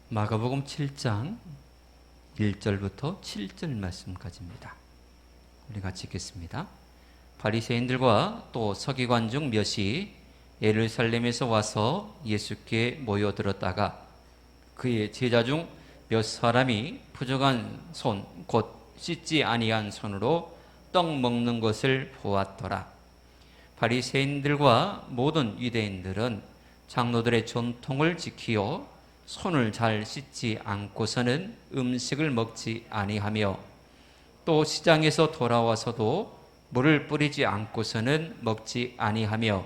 마가복음 7장 1절부터 7절 말씀까지입니다. 우리 같이 읽겠습니다. 바리새인들과 또 서기관 중 몇이 예루살렘에서 와서 예수께 모여들었다가 그의 제자 중 몇 사람이 부정한 손, 곧 씻지 아니한 손으로 떡 먹는 것을 보았더라. 바리새인들과 모든 유대인들은 장로들의 전통을 지키어 손을 잘 씻지 않고서는 음식을 먹지 아니하며 또 시장에서 돌아와서도 물을 뿌리지 않고서는 먹지 아니하며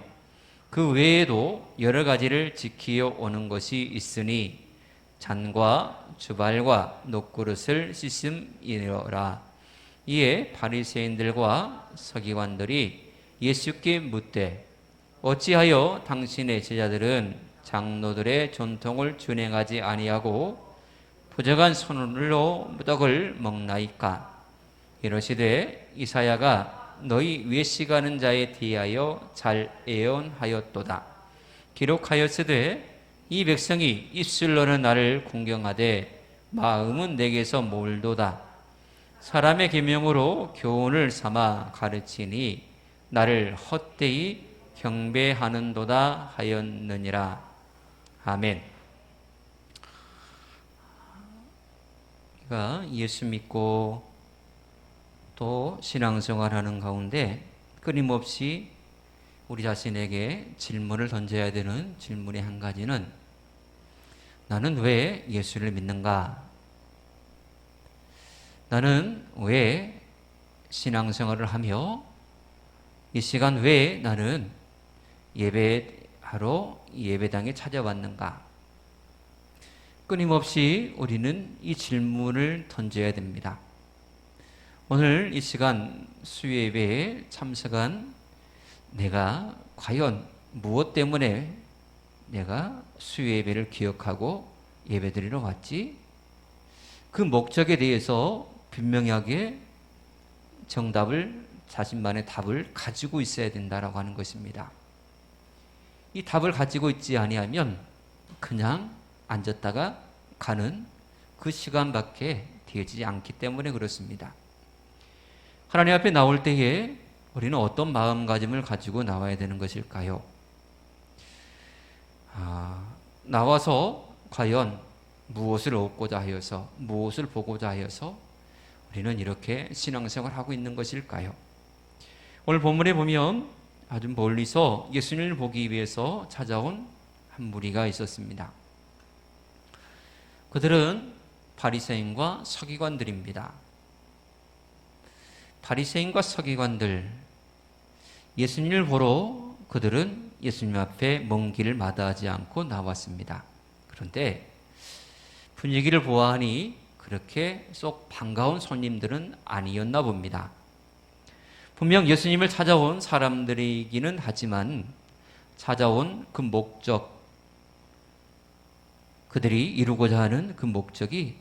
그 외에도 여러 가지를 지키어 오는 것이 있으니 잔과 주발과 녹그릇을 씻음이니라. 이에 바리새인들과 서기관들이 예수께 묻되 어찌하여 당신의 제자들은 장로들의 전통을 준행하지 아니하고 부정한 손으로 떡을 먹나이까? 이러시되 이사야가 너희 외식하는 자에 대하여 잘 예언하였도다. 기록하였으되 이 백성이 입술로는 나를 공경하되 마음은 내게서 멀도다. 사람의 계명으로 교훈을 삼아 가르치니 나를 헛되이 경배하는도다 하였느니라. 아멘. 우리가 예수 믿고 또 신앙생활하는 가운데 끊임없이 우리 자신에게 질문을 던져야 되는 질문의 한 가지는 나는 왜 예수를 믿는가? 나는 왜 신앙생활을 하며 이 시간 왜 나는 예배하러 예배당에 찾아왔는가? 끊임없이 우리는 이 질문을 던져야 됩니다. 오늘 이 시간 수요예배에 참석한 내가 과연 무엇 때문에 내가 수요예배를 기억하고 예배드리러 왔지? 그 목적에 대해서 분명하게 정답을, 자신만의 답을 가지고 있어야 된다라고 하는 것입니다. 이 답을 가지고 있지 아니하면 그냥 앉았다가 가는 그 시간밖에 되지 않기 때문에 그렇습니다. 하나님 앞에 나올 때에 우리는 어떤 마음가짐을 가지고 나와야 되는 것일까요? 나와서 과연 무엇을 얻고자 하여서, 무엇을 보고자 하여서 우리는 이렇게 신앙생활을 하고 있는 것일까요? 오늘 본문에 보면 아주 멀리서 예수님을 보기 위해서 찾아온 한 무리가 있었습니다. 그들은 바리새인과 서기관들입니다. 바리새인과 서기관들, 예수님을 보러 그들은 예수님 앞에 먼 길을 마다하지 않고 나왔습니다. 그런데 분위기를 보아하니 그렇게 쏙 반가운 손님들은 아니었나 봅니다. 분명 예수님을 찾아온 사람들이기는 하지만 찾아온 그 목적, 그들이 이루고자 하는 그 목적이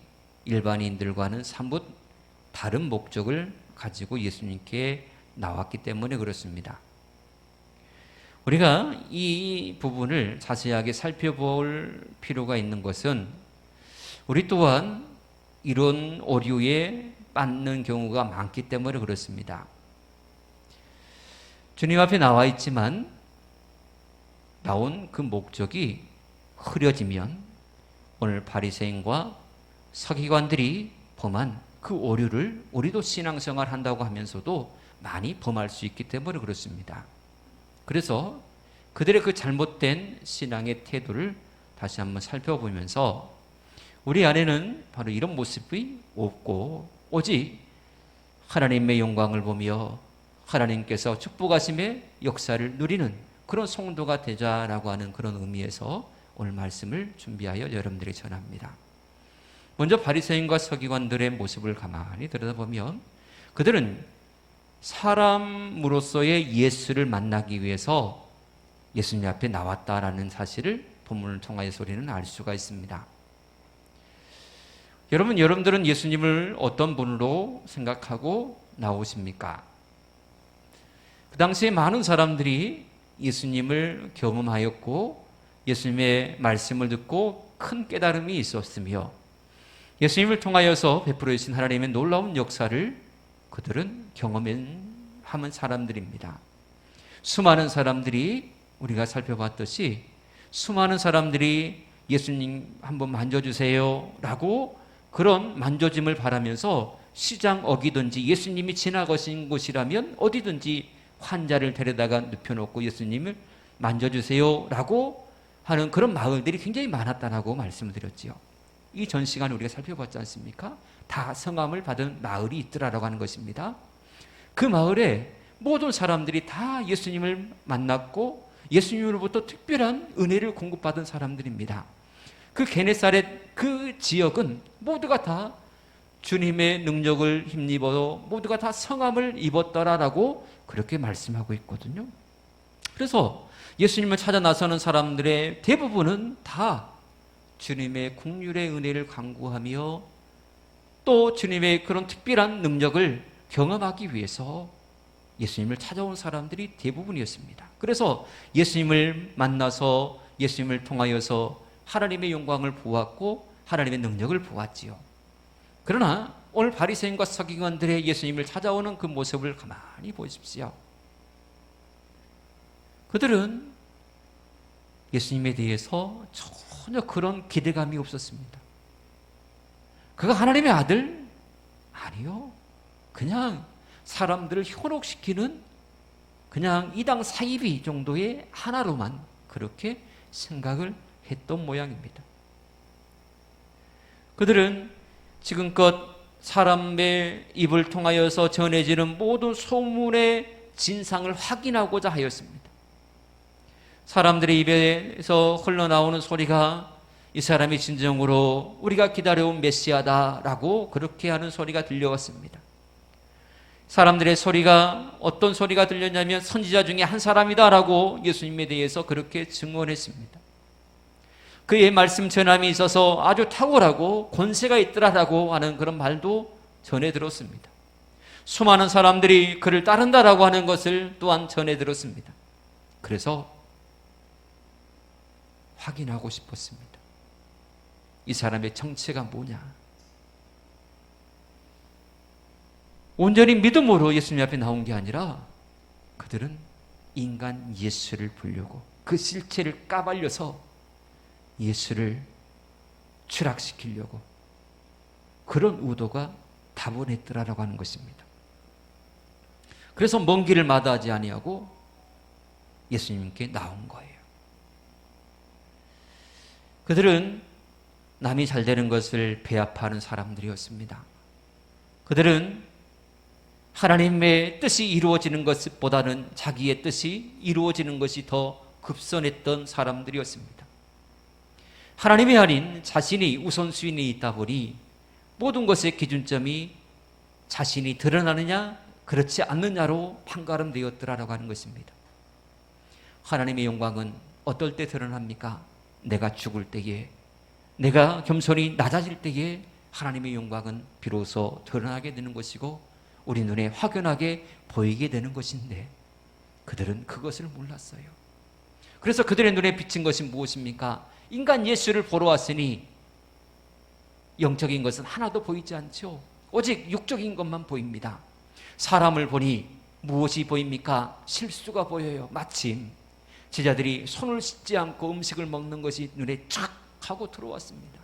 일반인들과는 사뭇 다른 목적을 가지고 예수님께 나왔기 때문에 그렇습니다. 우리가 이 부분을 자세하게 살펴볼 필요가 있는 것은 우리 또한 이런 오류에 빠지는 경우가 많기 때문에 그렇습니다. 주님 앞에 나와 있지만 나온 그 목적이 흐려지면 오늘 바리새인과 서기관들이 범한 그 오류를 우리도 신앙생활 한다고 하면서도 많이 범할 수 있기 때문에 그렇습니다. 그래서 그들의 그 잘못된 신앙의 태도를 다시 한번 살펴보면서 우리 안에는 바로 이런 모습이 없고 오직 하나님의 영광을 보며 하나님께서 축복하심의 역사를 누리는 그런 성도가 되자라고 하는 그런 의미에서 오늘 말씀을 준비하여 여러분들에게 전합니다. 먼저 바리새인과 서기관들의 모습을 가만히 들여다보면 그들은 사람으로서의 예수를 만나기 위해서 예수님 앞에 나왔다라는 사실을 본문을 통하여서 우리는 알 수가 있습니다. 여러분들은 예수님을 어떤 분으로 생각하고 나오십니까? 그 당시에 많은 사람들이 예수님을 경험하였고 예수님의 말씀을 듣고 큰 깨달음이 있었으며 예수님을 통하여서 베풀어 주신 하나님의 놀라운 역사를 그들은 경험한 사람들입니다. 수많은 사람들이 우리가 살펴봤듯이 수많은 사람들이 예수님 한번 만져주세요 라고 그런 만져짐을 바라면서 시장 어기든지 예수님이 지나가신 곳이라면 어디든지 환자를 데려다가 눕혀놓고 예수님을 만져주세요 라고 하는 그런 마을들이 굉장히 많았다라고 말씀을 드렸지요. 이 전 시간에 우리가 살펴봤지 않습니까? 다 성함을 받은 마을이 있더라라고 하는 것입니다. 그 마을에 모든 사람들이 다 예수님을 만났고 예수님으로부터 특별한 은혜를 공급받은 사람들입니다. 그 게네사렛 그 지역은 모두가 다 주님의 능력을 힘입어 모두가 다 성함을 입었더라라고 그렇게 말씀하고 있거든요. 그래서 예수님을 찾아 나서는 사람들의 대부분은 다 주님의 긍휼의 은혜를 간구하며 또 주님의 그런 특별한 능력을 경험하기 위해서 예수님을 찾아온 사람들이 대부분이었습니다. 그래서 예수님을 만나서 예수님을 통하여서 하나님의 영광을 보았고 하나님의 능력을 보았지요. 그러나 오늘 바리새인과 서기관들의 예수님을 찾아오는 그 모습을 가만히 보십시오. 그들은 예수님에 대해서 전혀 그런 기대감이 없었습니다. 그가 하나님의 아들? 아니요. 그냥 사람들을 현혹시키는 그냥 이당 사이비 정도의 하나로만 그렇게 생각을 했던 모양입니다. 그들은 지금껏 사람의 입을 통하여서 전해지는 모든 소문의 진상을 확인하고자 하였습니다. 사람들의 입에서 흘러나오는 소리가 이 사람이 진정으로 우리가 기다려온 메시아다라고 그렇게 하는 소리가 들려왔습니다. 사람들의 소리가 어떤 소리가 들렸냐면 선지자 중에 한 사람이다라고 예수님에 대해서 그렇게 증언했습니다. 그의 말씀 전함이 있어서 아주 탁월하고 권세가 있더라라고 하는 그런 말도 전해 들었습니다. 수많은 사람들이 그를 따른다라고 하는 것을 또한 전해 들었습니다. 그래서 확인하고 싶었습니다. 이 사람의 정체가 뭐냐? 온전히 믿음으로 예수님 앞에 나온 게 아니라 그들은 인간 예수를 보려고 그 실체를 까발려서 예수를 추락시키려고 그런 의도가 다분했더라라고 하는 것입니다. 그래서 먼 길을 마다하지 아니하고 예수님께 나온 거예요. 그들은 남이 잘 되는 것을 배합하는 사람들이었습니다. 그들은 하나님의 뜻이 이루어지는 것보다는 자기의 뜻이 이루어지는 것이 더 급선했던 사람들이었습니다. 하나님이 아닌 자신이 우선순위에 있다 보니 모든 것의 기준점이 자신이 드러나느냐 그렇지 않느냐로 판가름되었더라라고 하는 것입니다. 하나님의 영광은 어떨 때 드러납니까? 내가 죽을 때에, 내가 겸손히 낮아질 때에 하나님의 영광은 비로소 드러나게 되는 것이고 우리 눈에 확연하게 보이게 되는 것인데 그들은 그것을 몰랐어요. 그래서 그들의 눈에 비친 것이 무엇입니까? 인간 예수를 보러 왔으니 영적인 것은 하나도 보이지 않죠. 오직 육적인 것만 보입니다. 사람을 보니 무엇이 보입니까? 실수가 보여요. 마침 제자들이 손을 씻지 않고 음식을 먹는 것이 눈에 착 하고 들어왔습니다.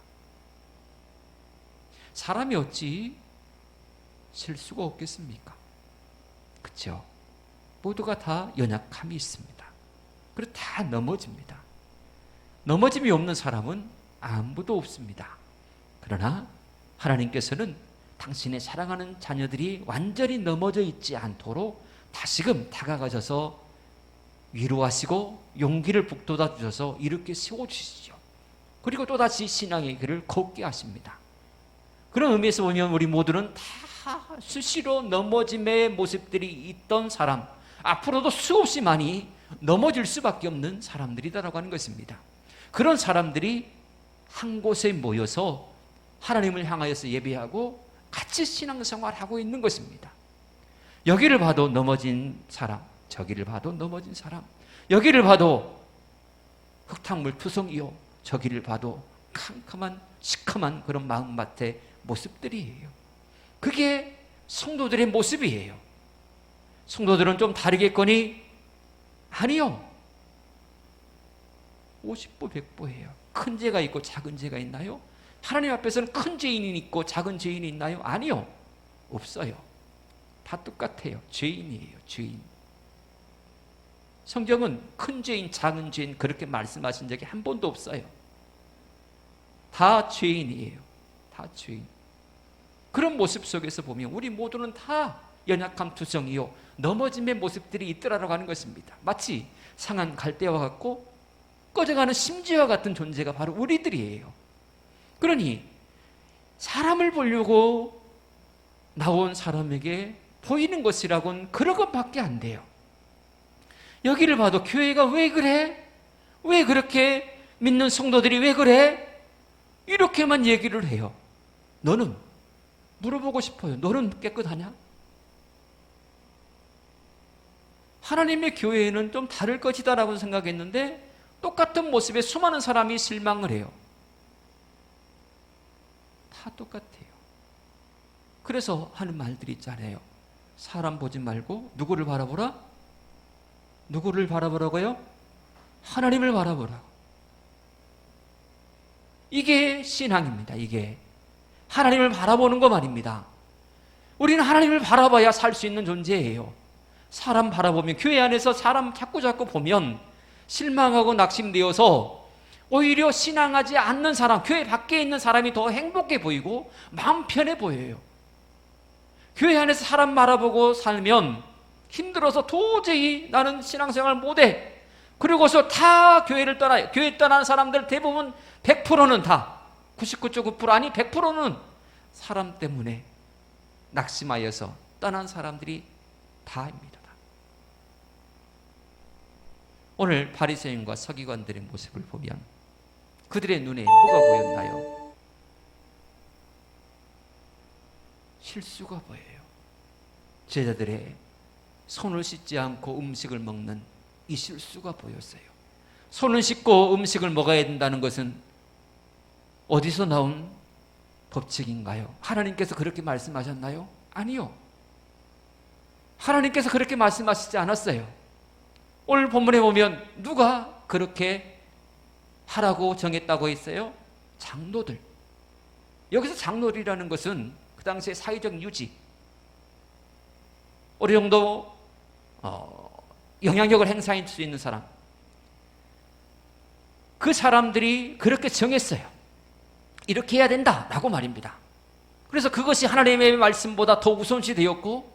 사람이 어찌 실수가 없겠습니까? 그렇죠? 모두가 다 연약함이 있습니다. 그리고 다 넘어집니다. 넘어짐이 없는 사람은 아무도 없습니다. 그러나 하나님께서는 당신의 사랑하는 자녀들이 완전히 넘어져 있지 않도록 다시금 다가가셔서 위로하시고 용기를 북돋아 주셔서 이렇게 세워주시죠. 그리고 또다시 신앙의 길을 걷게 하십니다. 그런 의미에서 보면 우리 모두는 다 수시로 넘어짐의 모습들이 있던 사람, 앞으로도 수없이 많이 넘어질 수밖에 없는 사람들이다라고 하는 것입니다. 그런 사람들이 한 곳에 모여서 하나님을 향하여서 예배하고 같이 신앙생활하고 있는 것입니다. 여기를 봐도 넘어진 사람, 저기를 봐도 넘어진 사람, 여기를 봐도 흙탕물 투성이요, 저기를 봐도 캄캄한 시커먼 그런 마음밭의 모습들이에요. 그게 성도들의 모습이에요. 성도들은 좀 다르겠거니? 아니요. 50보 100보예요. 큰 죄가 있고 작은 죄가 있나요? 하나님 앞에서는 큰 죄인이 있고 작은 죄인이 있나요? 아니요. 없어요. 다 똑같아요. 죄인이에요. 죄인. 성경은 큰 죄인, 작은 죄인 그렇게 말씀하신 적이 한 번도 없어요. 다 죄인이에요. 다 죄인. 그런 모습 속에서 보면 우리 모두는 다 연약함 투성이요 넘어짐의 모습들이 있더라라고 하는 것입니다. 마치 상한 갈대와 같고 꺼져가는 심지와 같은 존재가 바로 우리들이에요. 그러니 사람을 보려고 나온 사람에게 보이는 것이라고는 그런 것밖에 안 돼요. 여기를 봐도 교회가 왜 그래? 왜 그렇게 믿는 성도들이 왜 그래? 이렇게만 얘기를 해요. 너는? 물어보고 싶어요. 너는 깨끗하냐? 하나님의 교회는 좀 다를 것이다라고 생각했는데 똑같은 모습에 수많은 사람이 실망을 해요. 다 똑같아요. 그래서 하는 말들이 있잖아요. 사람 보지 말고 누구를 바라보라? 누구를 바라보라고요? 하나님을 바라보라고. 이게 신앙입니다. 이게 하나님을 바라보는 거 말입니다. 우리는 하나님을 바라봐야 살 수 있는 존재예요. 사람 바라보면, 교회 안에서 사람 자꾸 보면 실망하고 낙심되어서 오히려 신앙하지 않는 사람, 교회 밖에 있는 사람이 더 행복해 보이고 마음 편해 보여요. 교회 안에서 사람 바라보고 살면 힘들어서 도저히 나는 신앙생활 못해. 그리고서 다 교회를 떠나요. 교회 떠나는 사람들 대부분 100%는 다 99.9% 아니 100%는 사람 때문에 낙심하여서 떠난 사람들이 다입니다. 오늘 바리새인과 서기관들의 모습을 보면 그들의 눈에 뭐가 보였나요? 실수가 보여요. 제자들의 손을 씻지 않고 음식을 먹는 이 실수가 보였어요. 손을 씻고 음식을 먹어야 된다는 것은 어디서 나온 법칙인가요? 하나님께서 그렇게 말씀하셨나요? 아니요. 하나님께서 그렇게 말씀하시지 않았어요. 오늘 본문에 보면 누가 그렇게 하라고 정했다고 했어요? 장로들. 여기서 장로들이라는 것은 그 당시의 사회적 유지, 어느 정도 영향력을 행사할 수 있는 사람, 그 사람들이 그렇게 정했어요. 이렇게 해야 된다라고 말입니다. 그래서 그것이 하나님의 말씀보다 더 우선시 되었고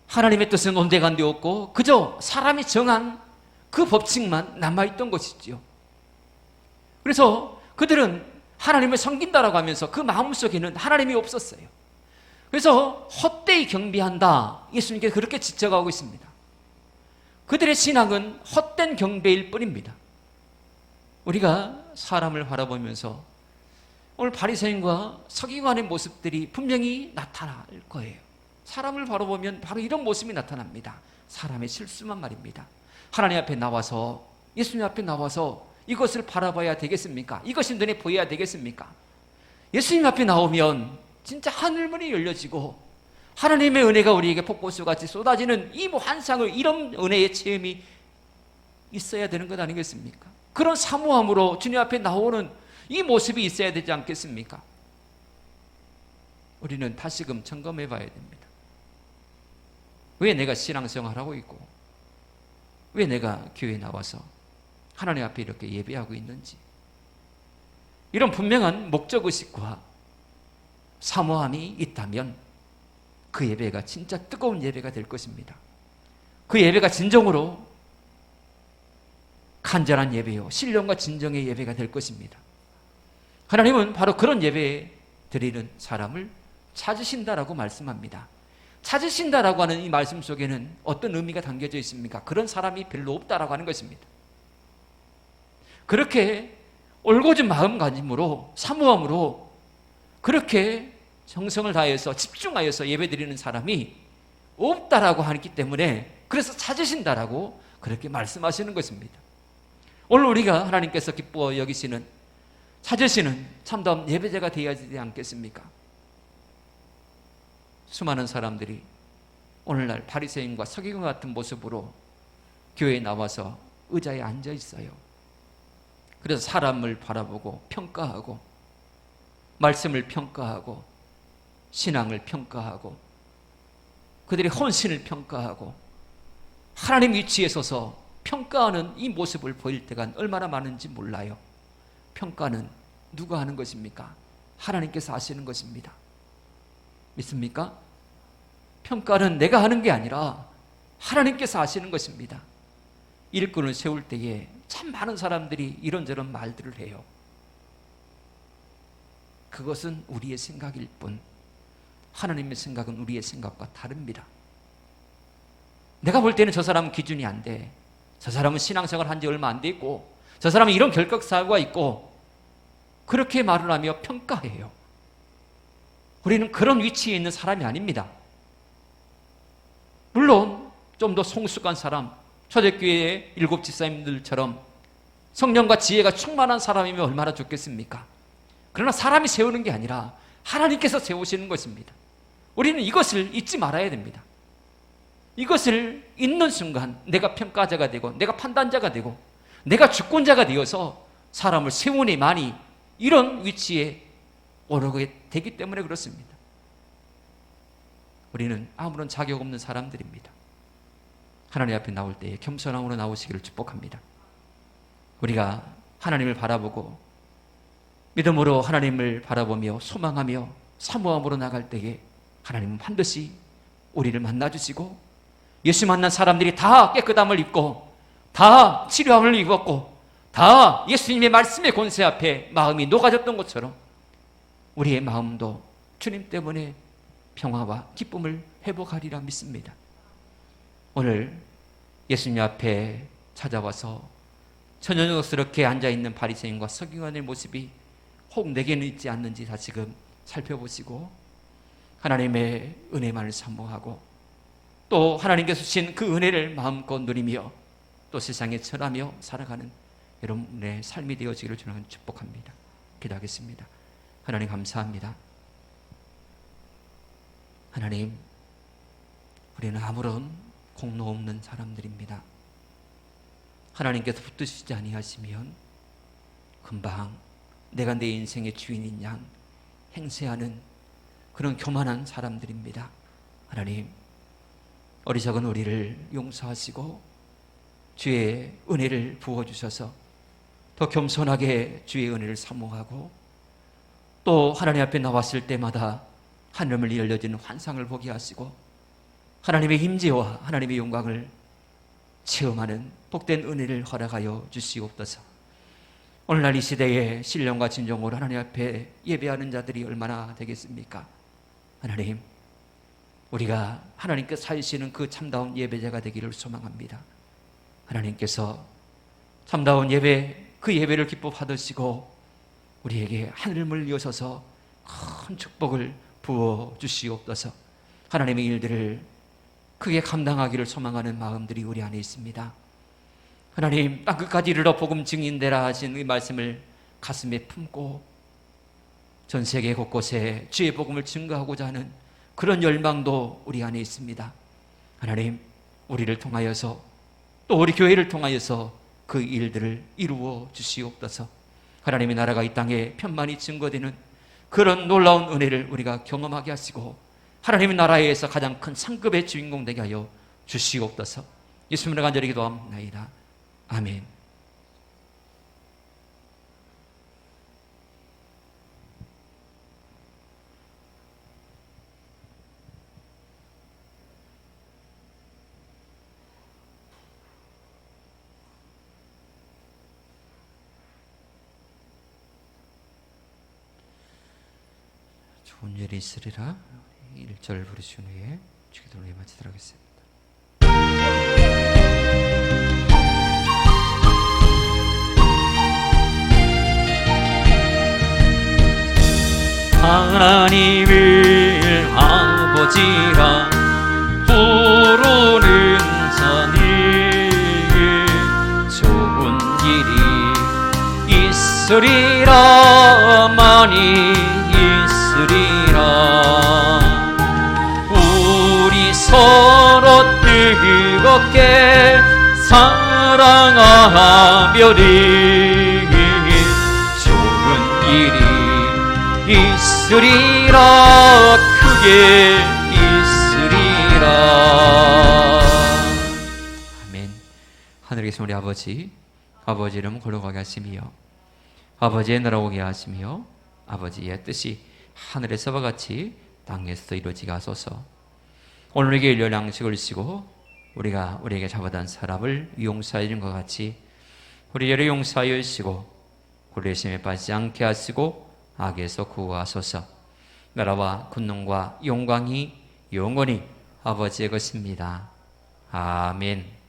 하나님의 뜻은 논대가 안 되었고 그저 사람이 정한 그 법칙만 남아있던 것이지요. 그래서 그들은 하나님을 섬긴다라고 하면서 그 마음속에는 하나님이 없었어요. 그래서 헛되이 경배한다, 예수님께서 그렇게 지적하고 있습니다. 그들의 신앙은 헛된 경배일 뿐입니다. 우리가 사람을 바라보면서 오늘 바리새인과 서기관의 모습들이 분명히 나타날 거예요. 사람을 바라보면 바로 이런 모습이 나타납니다. 사람의 실수만 말입니다. 하나님 앞에 나와서, 예수님 앞에 나와서 이것을 바라봐야 되겠습니까? 이것이 눈에 보여야 되겠습니까? 예수님 앞에 나오면 진짜 하늘문이 열려지고 하나님의 은혜가 우리에게 폭포수같이 쏟아지는 이 환상을, 이런 은혜의 체험이 있어야 되는 것 아니겠습니까? 그런 사모함으로 주님 앞에 나오는 이 모습이 있어야 되지 않겠습니까? 우리는 다시금 점검해 봐야 됩니다. 왜 내가 신앙생활하고 있고 왜 내가 교회에 나와서 하나님 앞에 이렇게 예배하고 있는지, 이런 분명한 목적의식과 사모함이 있다면 그 예배가 진짜 뜨거운 예배가 될 것입니다. 그 예배가 진정으로 간절한 예배요, 신령과 진정의 예배가 될 것입니다. 하나님은 바로 그런 예배 드리는 사람을 찾으신다라고 말씀합니다. 찾으신다라고 하는 이 말씀 속에는 어떤 의미가 담겨져 있습니까? 그런 사람이 별로 없다라고 하는 것입니다. 그렇게 올곧은 마음가짐으로, 사모함으로 그렇게 정성을 다해서 집중하여서 예배드리는 사람이 없다라고 하기 때문에, 그래서 찾으신다라고 그렇게 말씀하시는 것입니다. 오늘 우리가 하나님께서 기뻐 여기시는 찾으시는 참다운 예배자가 되어야 되지 않겠습니까? 수많은 사람들이 오늘날 바리새인과 서기관 같은 모습으로 교회에 나와서 의자에 앉아 있어요. 그래서 사람을 바라보고 평가하고 말씀을 평가하고 신앙을 평가하고 그들의 헌신을 평가하고 하나님 위치에 서서 평가하는 이 모습을 보일 때가 얼마나 많은지 몰라요. 평가는 누가 하는 것입니까? 하나님께서 하시는 것입니다. 믿습니까? 평가는 내가 하는 게 아니라 하나님께서 하시는 것입니다. 일꾼을 세울 때에 참 많은 사람들이 이런저런 말들을 해요. 그것은 우리의 생각일 뿐 하나님의 생각은 우리의 생각과 다릅니다. 내가 볼 때는 저 사람은 기준이 안 돼. 저 사람은 신앙생활 한 지 얼마 안 됐고 저 사람은 이런 결격사고가 있고 그렇게 말을 하며 평가해요. 우리는 그런 위치에 있는 사람이 아닙니다. 물론 좀 더 성숙한 사람, 초대교회의 일곱 집사님들처럼 성령과 지혜가 충만한 사람이면 얼마나 좋겠습니까? 그러나 사람이 세우는 게 아니라 하나님께서 세우시는 것입니다. 우리는 이것을 잊지 말아야 됩니다. 이것을 잊는 순간 내가 평가자가 되고 내가 판단자가 되고 내가 주권자가 되어서 사람을 세우니 많이 이런 위치에 오르게 되기 때문에 그렇습니다. 우리는 아무런 자격 없는 사람들입니다. 하나님 앞에 나올 때에 겸손함으로 나오시기를 축복합니다. 우리가 하나님을 바라보고 믿음으로 하나님을 바라보며 소망하며 사모함으로 나갈 때에 하나님은 반드시 우리를 만나주시고 예수 만난 사람들이 다 깨끗함을 입고 다 치료함을 입었고 다 예수님의 말씀의 권세 앞에 마음이 녹아졌던 것처럼 우리의 마음도 주님 때문에 평화와 기쁨을 회복하리라 믿습니다. 오늘 예수님 앞에 찾아와서 천연덕스럽게 앉아있는 바리새인과 서기관의 모습이 혹 내게는 있지 않는지 다시금 살펴보시고 하나님의 은혜만을 사모하고 또 하나님께서 주신 그 은혜를 마음껏 누리며 또 세상에 전하며 살아가는 여러분의 삶이 되어지기를 주는 축복합니다. 기도하겠습니다. 하나님 감사합니다. 하나님, 우리는 아무런 공로 없는 사람들입니다. 하나님께서 붙드시지 아니하시면 금방 내가 내 인생의 주인인 양 행세하는 그런 교만한 사람들입니다. 하나님, 어리석은 우리를 용서하시고 주의 은혜를 부어주셔서 더 겸손하게 주의 은혜를 사모하고 또 하나님 앞에 나왔을 때마다 하늘을 열려지는 환상을 보게 하시고 하나님의 임재와 하나님의 영광을 체험하는 복된 은혜를 허락하여 주시옵소서. 오늘날 이 시대에 신령과 진정으로 하나님 앞에 예배하는 자들이 얼마나 되겠습니까? 하나님, 우리가 하나님께서 사주시는 그 참다운 예배자가 되기를 소망합니다. 하나님께서 참다운 예배, 그 예배를 기뻐 받으시고 우리에게 하늘을 여셔서 큰 축복을 부어 주시옵소서. 하나님의 일들을 크게 감당하기를 소망하는 마음들이 우리 안에 있습니다. 하나님, 땅끝까지 이르러 복음 증인되라 하신 이 말씀을 가슴에 품고 전 세계 곳곳에 주의 복음을 증거하고자 하는 그런 열망도 우리 안에 있습니다. 하나님, 우리를 통하여서 또 우리 교회를 통하여서 그 일들을 이루어 주시옵소서. 하나님의 나라가 이 땅에 편만히 증거되는 그런 놀라운 은혜를 우리가 경험하게 하시고 하나님의 나라에서 가장 큰 상급의 주인공 되게 하여 주시옵소서. 예수님으로 간절히 기도합니다. 아멘. 좋은 일이 있으리라 1절 부르신 후에 주기도를 마치도록 하겠습니다. 하나님을 아버지라 부르는 자는 좋은 일이 있으리라. 평안이 있으리라. 우리 서로 뜨겁게 사랑하며리 좋은 일이 있으리라. 크게 있으리라. 아멘. 하늘에 계신 우리 아버지, 아버지 이름 거룩하게 하시며 아버지의 나라 오게 하시며 아버지의 뜻이 하늘에서와 같이 땅에서도 이루어지게 하소서. 오늘 우리에게 일용 양식을 주시고 우리가 우리에게 잡아단 사람을 용서하여 준 것 같이 우리 죄를 용서하여 주시고 우리의 심에 빠지지 않게 하시고 악에서 구하소서. 나라와 군능과 영광이 영원히 아버지의 것입니다. 아멘.